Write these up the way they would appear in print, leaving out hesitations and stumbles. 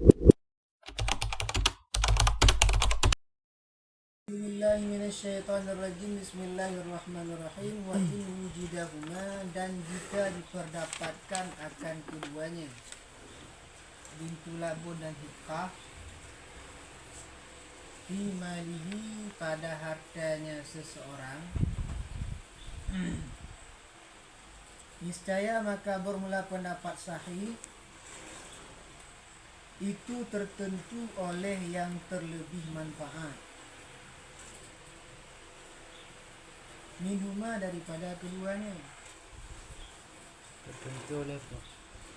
Bismillahirrahmanirrahim. Wa in wujidahuma, dan jika diperdapatkan akan keduanya, bintu labun dan hikah, fi malihi, pada hartanya seseorang, niscaya maka bermula pendapat sahih itu tertentu oleh yang terlebih manfaat, minhuma, daripada keduanya, tertentu oleh apa?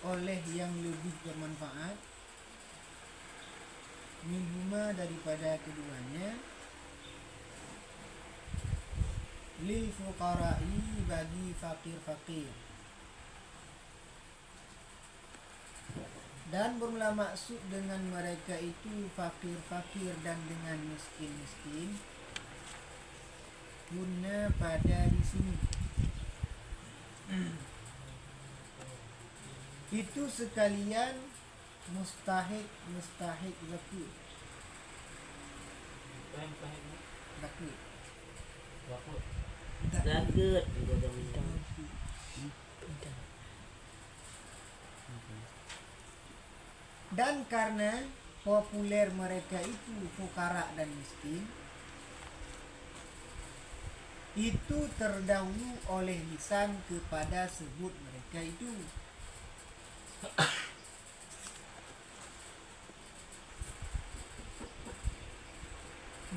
oleh yang lebih bermanfaat, minhuma, daripada keduanya, lil fuqara'i, bagi fakir-fakir, dan bermula maksud dengan mereka itu fakir-fakir dan dengan miskin-miskin, guna pada di sini itu sekalian mustahik zakat. Zakat. Dan karena populer mereka itu fukara dan miskin, itu terdahulu oleh lisan kepada sebut mereka itu.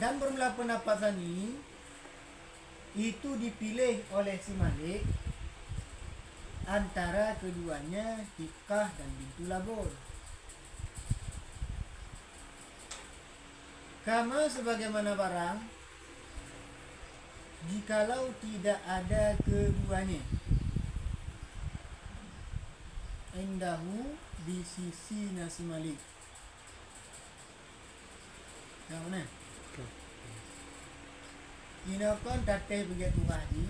Dan bermula pendapat ini itu dipilih oleh si Malik antara keduanya, hikah dan bintu labun. Kama, sebagaimana barang jikalau tidak ada keduanya, indahu, di sisi nasi Malik. Yang mana? Inokon tateh begitu haji.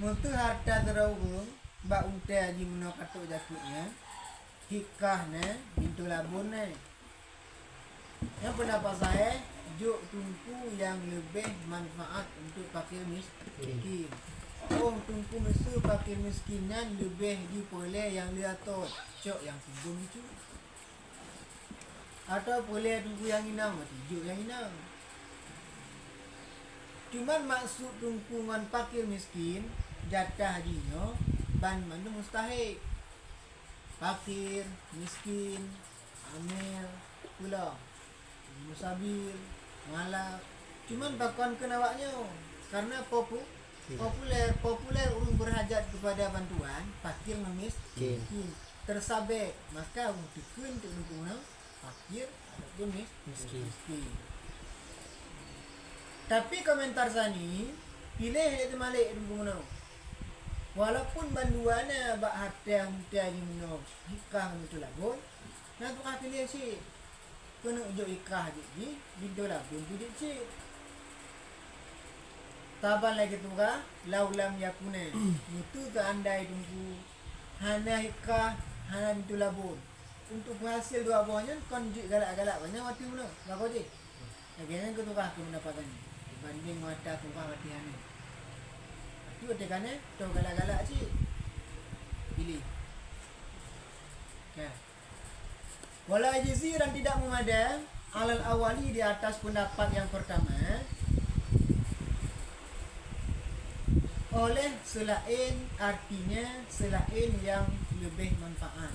Mutu harta terawung bak ute haji menokatuk jakutnya, hikahnya, bintu labunnya. Yang pendapat saya, juk tungku yang lebih manfaat untuk fakir miskin. Tungku mesu fakir miskinan lebih dipoleh yang liatot, cok yang kubun itu. Atau boleh tungku yang inang, juk yang inang. Cuman maksud tungkungan fakir miskin, jatah hajinya ban mana mustahik. Fakir, miskin, amil, pula musabir, malak. Cuman bakwan kenawaknya karena populer orang berhajat kepada bantuan fakir miskin, tersabek, maka tekun untuk dukungan fakir ataupun miskin. Tapi komentar sani pilih itu Malik dukungan, walaupun banduannya bak hati yang mino hikah itu lagun, nah tu kah pilih sih kena ujuk ikrah je bintu labun tu dik. Taban lagi tu kah laulam yakune itu ke andai tunggu hana ikrah hana bintu labun untuk berhasil dua buahnya kon ujuk galak-galak banyak waktu mana bako je akhirnya ke tu kah aku mendapatkan banding mata tu kah waktu hana itu tekannya tu galak-galak je pilih okay. Wala jizi, dan tidak memadai alal awali, di atas pendapat yang pertama, oleh selain, artinya selain yang lebih manfaat.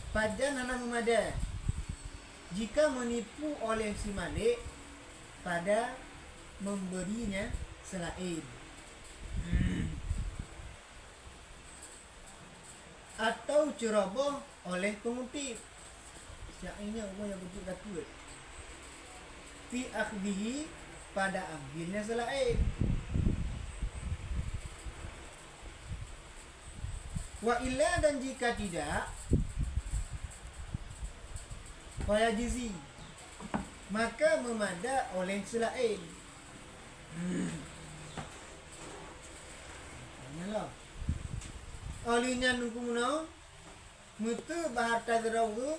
Pada nana memadai jika menipu oleh si Malik pada memberinya selain atau ceroboh oleh pengutip. Syairnya umumnya betul takut fi akhdihi, pada ambilnya selain. Wa illa, dan jika tidak, waya jizi, maka memada oleh selain. Tanyalah Olinya nungku muno mutu bahata derawu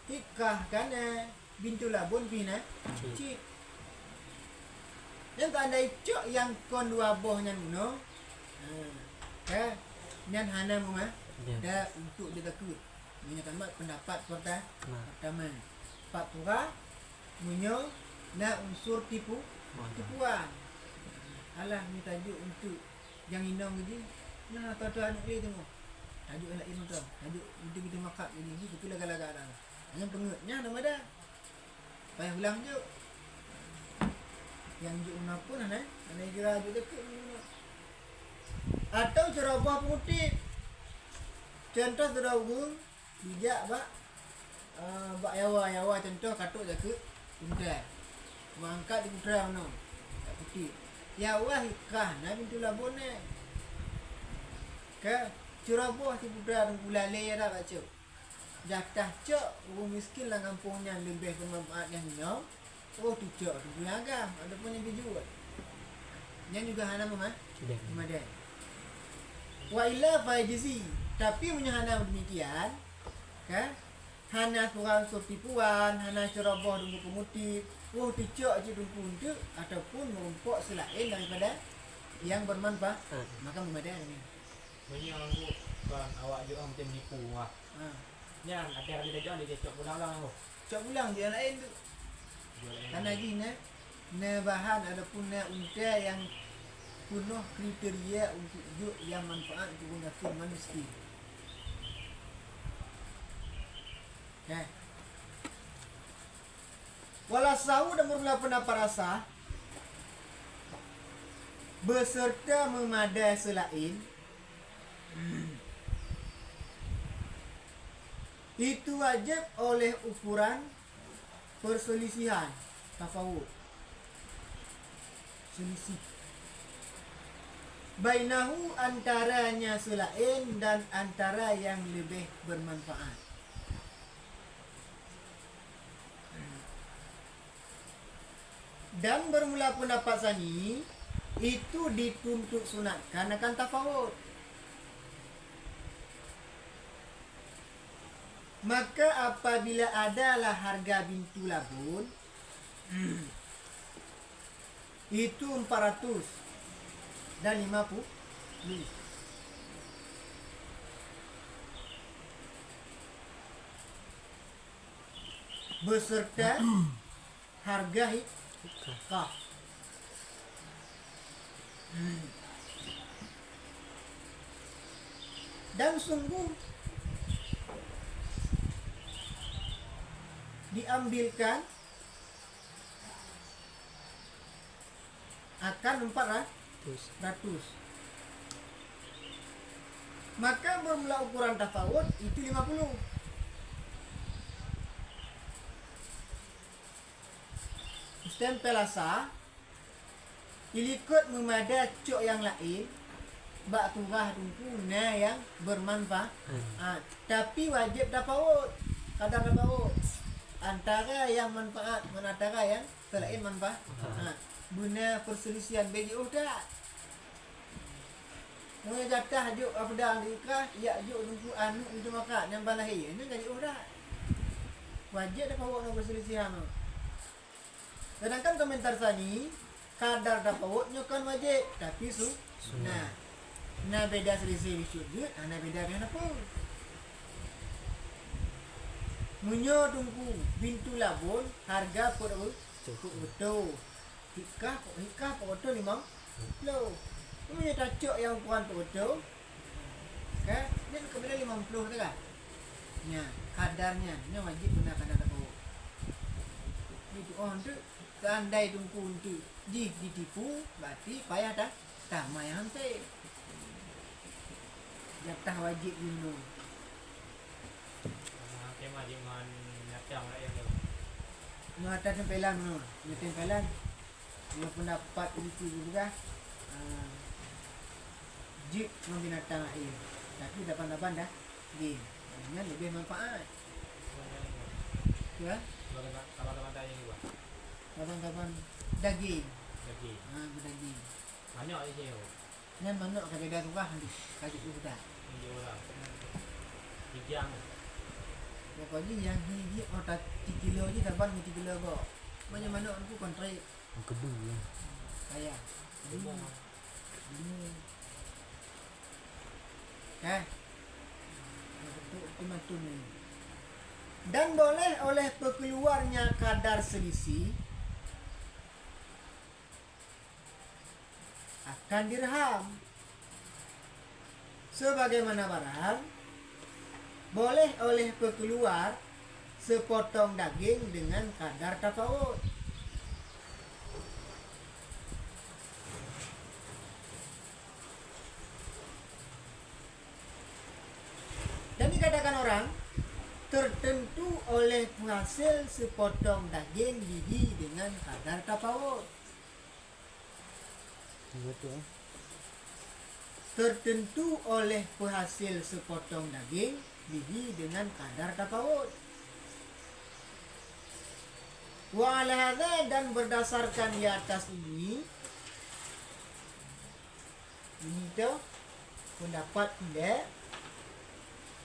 hikah kana bintu labun pina cik yang tanda icok yang kon dua bohnya muno nyan hana muma da untuk dia takut menyatakan pendapat pertama Pak Pura munyo na unsur tipuan alah ni tajuk untuk yang inang jadi nah tahu anak dia tengok tajuk anak ini tu tajuk kita makan ini betul laga-laga dah yang pengutnya nama dah payah ulang je yang juk menapa nah ana kira juk dekat atau cerabah putih contoh terdawu bijak bak yawa contoh katuk jaket undai mangkat di putra no tak putih yawa hikah na bintu labon ne ke cerabah di putra bulan le dah baca jatah cok orang miskin lah kampungnya lebih bermanfaat yang nyau oh tu cok tu punya agam ada pun yang dijual yang juga hana mama ada wa illa faidizi tapi menyahana demikian kan hana surang tipuan hana cerabah dulu pemutih oh tu cok je dulu untuk ataupun merumpok selain daripada yang bermanfaat maka memadai ni menyang kan awak juga macam nipu ah nya ada dia jual dia cok pulang lah cok pulang dia lain tu kan lagi na bahan ataupun na unta yang penuh kriteria untuk juk yang manfaat untuk menghasil manusia okay. Walasau dan bermula pendapat rasa beserta memadai selain itu wajib oleh ukuran perselisihan tafawud selisih bainahu antaranya selain dan antara yang lebih bermanfaat dan bermula pendapat sani itu dituntut sunatkan akan tafawud maka apabila adalah harga bintu labun itu 400 dan 50 beserta harga hikah dan sungguh diambilkan akan 400 maka bermula ukuran tafawud itu 50 stempel asa ilikut memada cok yang lain bak turah tungku na yang bermanfaat tapi wajib tafawud kadar tafawud antara yang manfaat antara yang selain manfaat guna perselisihan bagi dah mau jatah juk apa dah nikah ya juk tunggu anu itu maka yang balahi ini jadi dah wajib dah bawa nak perselisihan sedangkan komentar sani kadar dapawutnya kan wajib tapi nah beda selisih sujud ana beda dengan apa munyo tunggu bintu labun harga perlu cukup betul hikah betul 5 lo munyo tacok yang ukuran betul kan dia kemudian 50 tu kan nya kadarnya ni wajib benar kadar dapawut itu tu seandai tunggu untuk ditipu berarti payah dah sama yang hantar jatah wajib dulu tema dengan nyatang lah yang Nuhatan tempelan no. Ni tempelan. Dia pendapat itu juga. Jip non binatang air. Tapi dapan-dapan dah game. Ini lebih manfaat. Ya. Kapan-kapan tanya juga. Kapan-kapan daging. Daging. Berdaging. Banyak je. Nan manok kada dah tukah ni. Kaji tu dah. Ini orang. Hijang. Pokoknya yang gigi otak 3 kilo je taban 3 kilo kok. Mana aku kontrak Yang kedua. kaya. Demong. Untuk timatun ini. Dan boleh oleh keluarnya kadar selisih akan dirham. Sebagaimana barang boleh oleh keluar sepotong daging dengan kadar tafawut. Dan dikatakan orang tertentu oleh penghasil sepotong daging gigi dengan kadar tafawut. Betul. Tertentu oleh penghasil sepotong daging gigi dengan kadar tafawut. Wa ala hadza, dan berdasarkan di atas ini tu pendapat dia,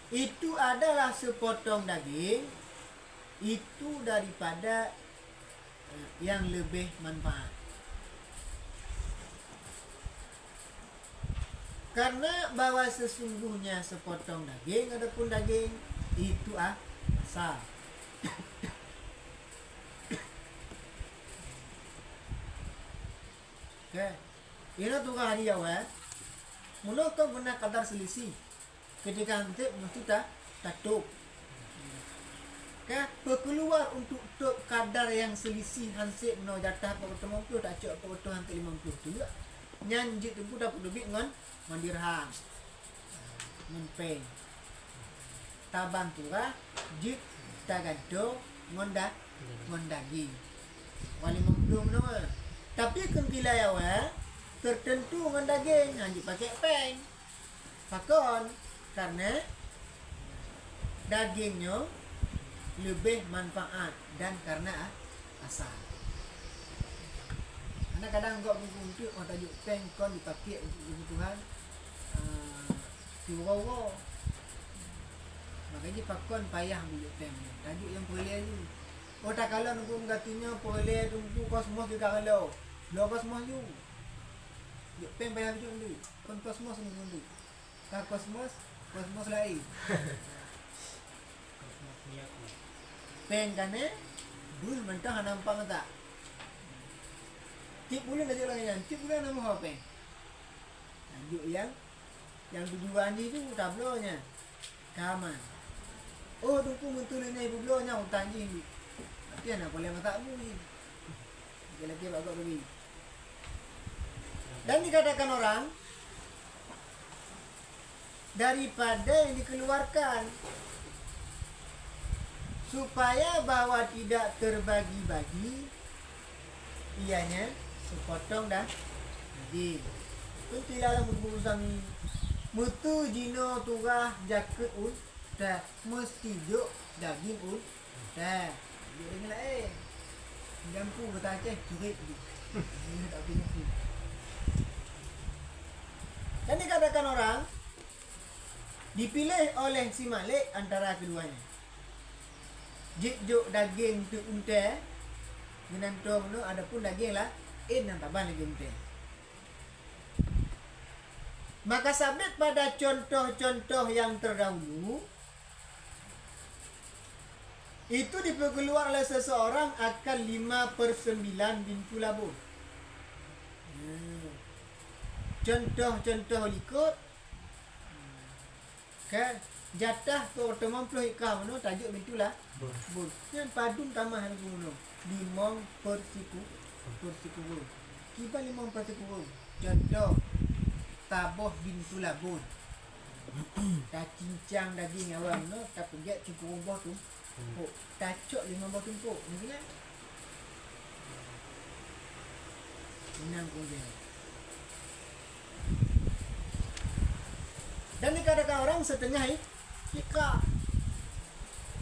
itu adalah sepotong daging itu daripada yang lebih manfaat. Karena bahwa sesungguhnya sepotong daging ataupun daging itu asal. Okay. Ini tu kan dia Mula kau guna kadar selisih. Ketika nanti mesti tatuk. Okay. Berkeluar untuk kadar yang selisih hansip no jatah 50 tak cok 50 hantar 50 tu juga. Nyanjit tu pun dapat lebih dengan dirham. Menpeng. Taban tu lah jit tagado ngondagi. Wali mengdum nama. Tapi kengkila ya tertentu dengan daging hanya pakai peng pakon karena dagingnya lebih manfaat dan karena asal. Karena kadang kau untuk orang tajuk peng kon dipakai untuk kebutuhan tiwau. Makanya pakon payah beli peng. Tajuk yang boleh ni. Oh tak kalau nunggu gatinya boleh tunggu kosmos juga kalau. Lo kosmos you. Yuk peng payah tu dulu. Kon kosmos nunggu dulu. Ka kosmos lain. Kosmos ni aku. Peng kan dul mentah nampak tak? Tip bulan aja lah yang. Tip bulan nama apa peng? Tajuk yang tujuan ni tu tablonya. Kaman. Oh tunggu mentul ni bublonya utang je. Tapi anak boleh matak bu ni. Lagi agak pergi. Dan dikatakan orang daripada yang dikeluarkan supaya bahwa tidak terbagi-bagi ianya sepotong dah jadi kuntilah berurusan ni mutu jino turah jaket dah mesti juk daging dah dia dengar jampu kata Aceh curit ni. Ini tak punya ni. Dan dikatakan orang dipilih oleh si Malik antara keduanya. Jik daging tu unta dengan tong tu adapun daging lah dan taban lagi unta. Maka sabit pada contoh-contoh yang terdahulu itu diperkeluar oleh seseorang akan 5/9 bintu labun. Contoh-contoh likut kan jatah tu otomatis ikam no tajuk bintu lah bun. Yang padun tamah lagu no 5/10 Kiba 5/10. Contoh taboh bintu labun. Tak cincang daging awam no tak pegat cukup ubah tu. Oh, tacok 5 buah tumpuk. Ni kan? Menang pun dia. Dan dikatakan orang setengah jika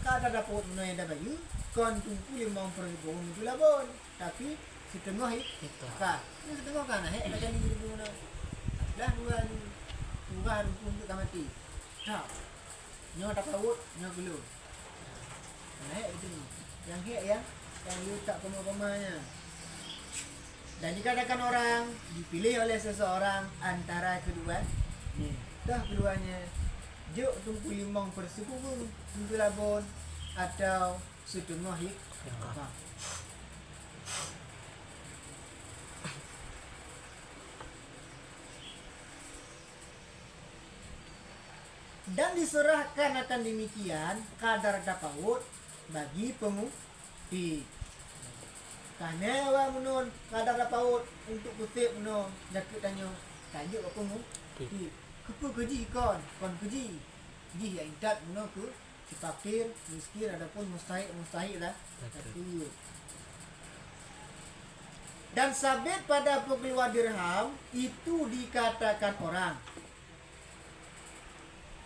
kada dapat menai dah baju, kon tumpu 5/10 itu lah bon. Tapi setengah ka. Ni setengah kan ada kali 2000 na. Dah dua untuk mati. Tak. Nyo tak paut, nyo gelu. Naik itu. Yang hek ya, yang letak koma-komanya. Dan dikatakan orang dipilih oleh seseorang antara kedua ni. Dah keduanya juk tumpu limong persepuluh tumpu labon atau setengah hik. Ha. Dan diserahkan akan demikian kadar dapaut bagi pengundi. Karena awak menun kadar dapaut untuk kutip menun jakut tanya tajuk apa pengundi. Kepu keji kon keji. Keji yang intat menun ke fakir, miskin ataupun mustahil lah. Takut. Dan sabit pada pengeluar dirham itu dikatakan orang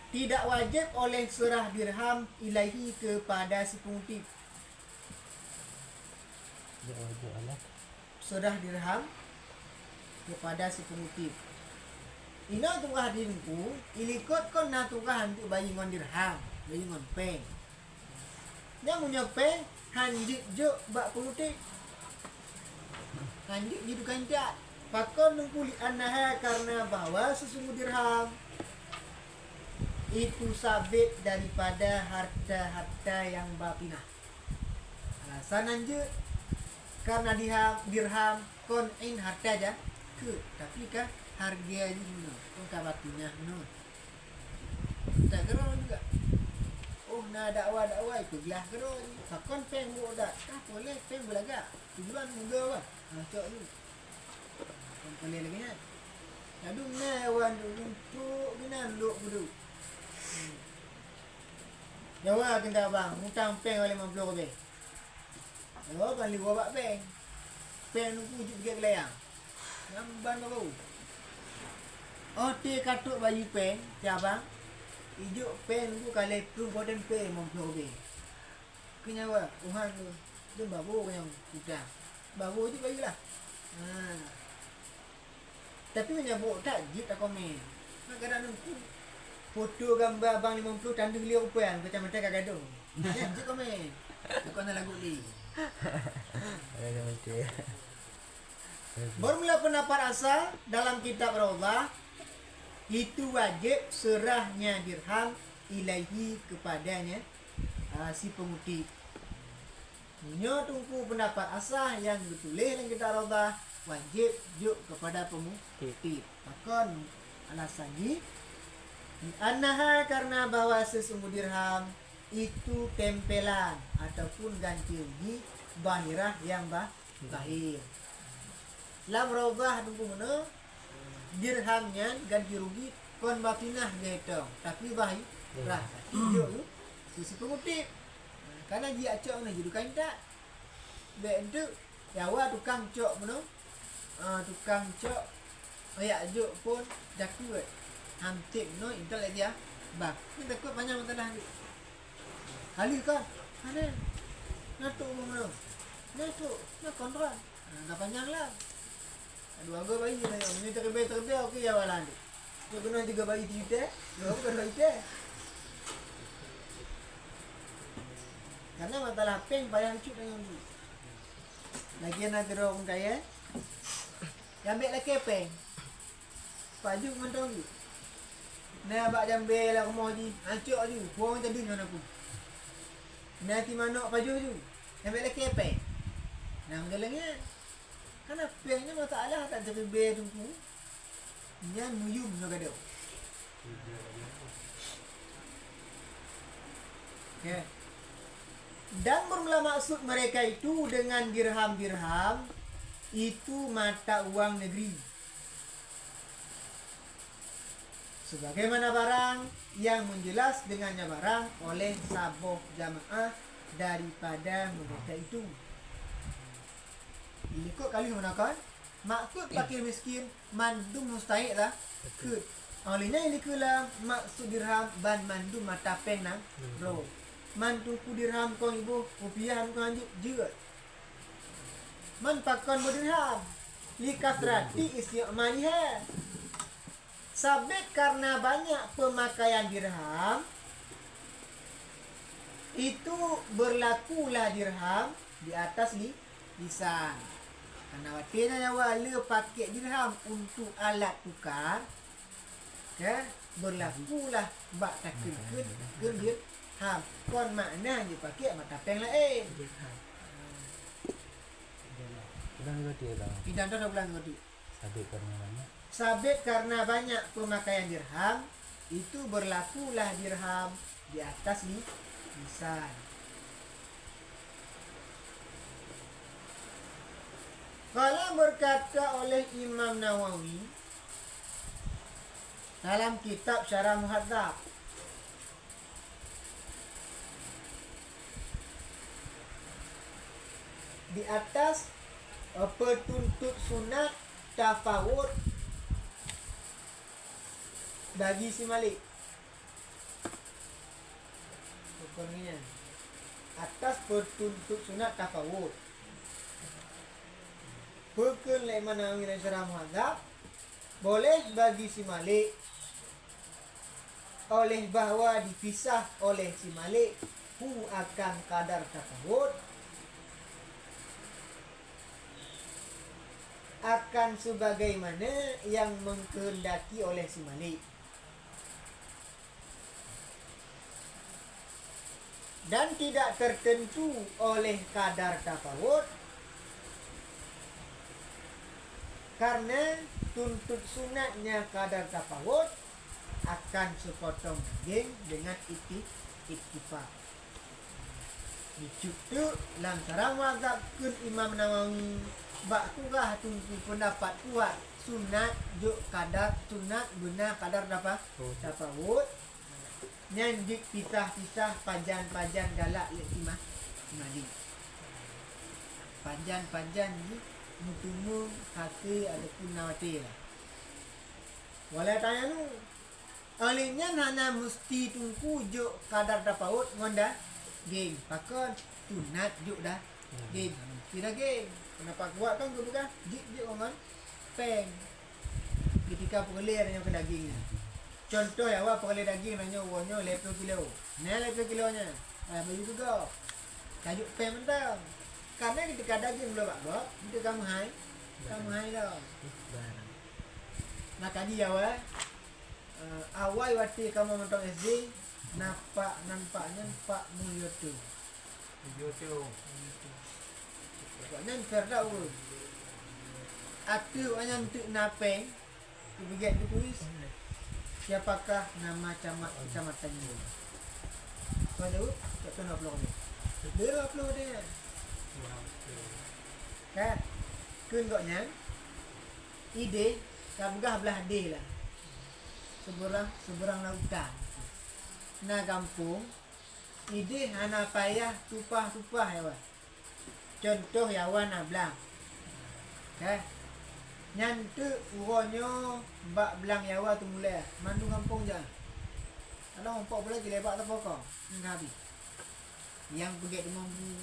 tidak wajib oleh serah dirham ilahi kepada si pengutip. Serah dirham kepada si pengutip. Ina tungkah dirinku, ilikot kon na tungkah untuk bayi ngon dirham, bayi ngon peng. Yang punya peng, hanjik juk bak pengutip. Hanjik di dukan tak. Pakon nungkuli anaha karena bawa sesungguh dirham. Itu sabit daripada harta-harta yang bapinah. Alasan anjut karena dirham konin harta aja ke tapi kah harga aja no kau bapinah no tak kero juga. Oh na dakwa itu gelah kero fakon peng budak kah boleh peng belaga tujuan muda wah cok ni kon boleh lagi nya adung na wan untuk gina luk budu. Jawa kita bang, hutang peng oleh 50 lebih. Jawa bang li gua peng. Peng nunggu ujuk gek layang. Namban bau. Oh ti katuk bayi peng, ya bang. Ijuk peng nunggu kali tu boden peng 50 lebih. Kenyawa, Tuhan tu. Dia babu yang hutang. Babu je bayilah. Ha. Tapi menyabuk tak jip tak komen. Nak kadang nunggu foto gambar abang 50 tanda beliau upian macam mereka gaduh. Jangan komen. Kau nak lagu ni. Ada macam. Bermula pendapat asal dalam kitab Rawdah itu wajib serahnya dirham ilahi kepadanya si pengutip. Punya tungku pendapat asal yang ditulis dalam kitab Rawdah wajib juk kepada pengutip. Maka alasannya anaha karena bahawa sesungguh dirham itu tempelan ataupun ganti rugi bahirah yang bahir. Lam Rawdah tunggu mana dirhamnya ganti rugi kon bapinah gitu tapi bahirah hijau tu si pengutip karena dia acok ni jadi kain tak bedu ya wa tukang cok mana tukang cok ayak juk pun jakut hampir no intel dia bang ni takut banyak masalah ni kali kan ada natuk mana natuk nak kontrol dah panjang lah dua gua bayi ni terlebih okey ya walan dia guna 3 bayi kita dua bukan bayi kita karena masalah peng bayang cuk dengan tu lagi nak terong kaya yang ambil lagi peng paju mentong tu. Nah abak jambe lah rumah ni. Ancuk je. Buang tadi dengan aku. Nanti manok paju tu. Ambil lagi apa? Nah mengelengnya. Kan apanya masalah tak terbe tu. Nya nuyum no gaduh. Okay. Dan bermula maksud mereka itu dengan dirham-dirham itu mata uang negeri. Sebagaimana barang yang menjelas dengannya barang oleh saboh jamaah daripada mereka itu. Ikut kali menggunakan maksud fakir miskin mandum mustahil lah ke olehnya ini kula maksud dirham ban mandum mata peng nang bro mandum ku dirham kau ibu rupiah kau anjuk juga man pakon dirham likasrati isti'maliha Sabit karena banyak pemakaian dirham, itu berlakulah dirham di atas lisan. Karena watina nyawa le pakai dirham untuk alat tukar, kan? Berlakulah bak takun dirham. Kon makna dia pakai mata peng lain. Udah ngerti ya bang. Tidak ada bulan ngerti. Sabit karena banyak. Sabit karena banyak pemakaian dirham, itu berlakulah dirham di atas lisan. Kalau berkata oleh Imam Nawawi dalam kitab Syarah Muhadzab, di atas petuntut sunat tafawud bagi si Malik. Pokoknya atas petuntut sunat tafawud. Pukul leman angin Syarah Muhadzab boleh bagi si Malik oleh bahwa dipisah oleh si Malik hu akan kadar tafawud akan sebagaimana yang mengkehendaki oleh si Malik, dan tidak tertentu oleh kadar tafawud karena tuntut sunatnya kadar tafawud akan sepotong daging dengan ittifaq. Dicutu lantaran mazhab kun Imam Nawawi bak kurah tunggu pendapat kuat sunat juk kadar sunat guna kadar tafawud nyan dik pisah-pisah pajan-pajan galak lekimah madi. Pajan-pajan ni mutumu kaki ataupun nawati lah. Walai tanya nu alihnya hana mesti tunggu juk kadar tafawud ngonda geng pakon sunat juk dah geng tidak geng. Kenapa kuat kan tu bukan? Jik orang peng. Ketika pengelir yang ke dagingnya. Contoh ya, awak pengelir daging nanya uangnya 50 kilo. Nah 50 kilonya. Bagi juga. Kajuk peng mentang. Karena ketika daging belum buat, itu kamu hai dah. Maka dia awak awal waktu kamu mentok SD nampaknya Pak Mulyoto. Sebabnya kerja urus. Aku hanya untuk napeng. Dibagian ditulis siapakah nama kecamatannya. Pada tak tahu upload ni. Dia upload dia. Kan? Kengoknya ide kabgah belah deh lah. Seberang lautan. Nah kampung ide hana payah tupah ya wah. Contoh yawan ablang. Nyantu uronyo bak belang yawa tu mulai. Mandu kampung je. Kalau empok pula je lebak tak pokok. Enggak habis. Yang pergi demambu,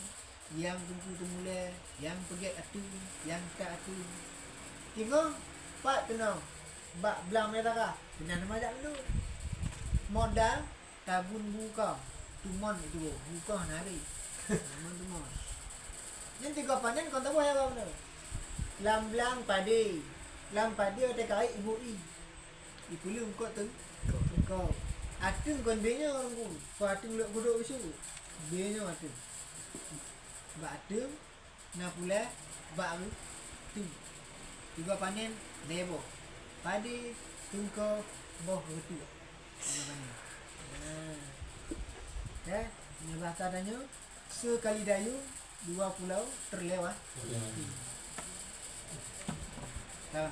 yang tunggu tu mulai, yang pergi atu, yang tak atu. Tengok pak tenang. Bak belang mereka kah? Benar nama dak dulu. Modal tabun buka. Tumon itu buka hari. Tumon. Yang tiga panen kau tahu apa benda? Lam padi. Lam padi ada kait ibu i. Ipulu kau tu. Kau. Atung kon benya orang ku. Kau atung lek guduk isu. Benya atung. Ba atung na pula ba tu. Tiga panen debo. Padi tungko boh itu. Nah. Ini bahasa adanya sekali dayung 2 pulau terlewat. Nah,